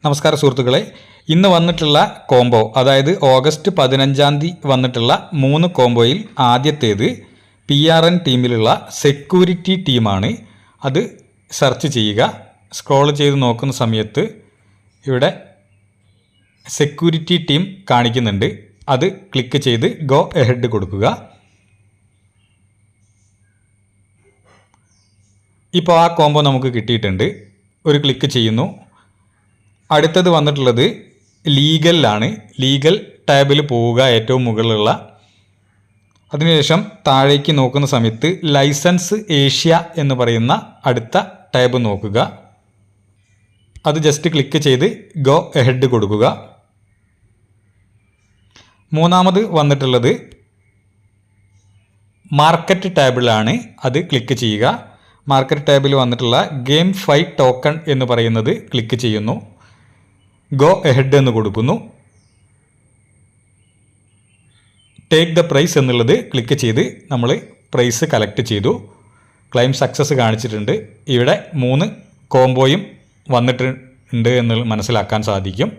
നമസ്കാരം സുഹൃത്തുക്കളെ, ഇന്ന് വന്നിട്ടുള്ള കോംബോ, അതായത് ഓഗസ്റ്റ് 15-ാം തീയതി വന്നിട്ടുള്ള 3 കോംബോയിൽ ആദ്യത്തേത് PRN ടീമിലുള്ള സെക്യൂരിറ്റി ടീമാണ്. അത് സെർച്ച് ചെയ്യുക. സ്ക്രോൾ ചെയ്ത് നോക്കുന്ന സമയത്ത് ഇവിടെ സെക്യൂരിറ്റി ടീം കാണിക്കുന്നുണ്ട്. അത് ക്ലിക്ക് ചെയ്ത് ഗോ എഹെഡ് കൊടുക്കുക. ഇപ്പോൾ ആ കോംബോ നമുക്ക് കിട്ടിയിട്ടുണ്ട്. ഒരു ക്ലിക്ക് ചെയ്യുന്നു. അടുത്തത് വന്നിട്ടുള്ളത് ലീഗലിലാണ്. ലീഗൽ ടാബിൽ പോവുക, ഏറ്റവും മുകളിലുള്ള. അതിനുശേഷം താഴേക്ക് നോക്കുന്ന സമയത്ത് ലൈസൻസ് ഏഷ്യ എന്ന് പറയുന്ന അടുത്ത ടാബ് നോക്കുക. അത് ജസ്റ്റ് ക്ലിക്ക് ചെയ്ത് ഗോ എഹെഡ് കൊടുക്കുക. മൂന്നാമത് വന്നിട്ടുള്ളത് മാർക്കറ്റ് ടാബിലാണ്. അത് ക്ലിക്ക് ചെയ്യുക. മാർക്കറ്റ് ടാബിൽ വന്നിട്ടുള്ള ഗെയിം ഫൈറ്റ് ടോക്കൺ എന്ന് പറയുന്നത് ക്ലിക്ക് ചെയ്യുന്നു. ഗോ എഹെഡ് എന്ന് കൊടുക്കുന്നു. ടേക്ക് ദ പ്രൈസ് എന്നുള്ളത് ക്ലിക്ക് ചെയ്ത് നമ്മൾ പ്രൈസ് കളക്ട് ചെയ്തു. ക്ലെയിം സക്സസ് കാണിച്ചിട്ടുണ്ട്. ഇവിടെ 3 കോംബോയും വന്നിട്ടുണ്ട് എന്ന് മനസ്സിലാക്കാൻ സാധിക്കും.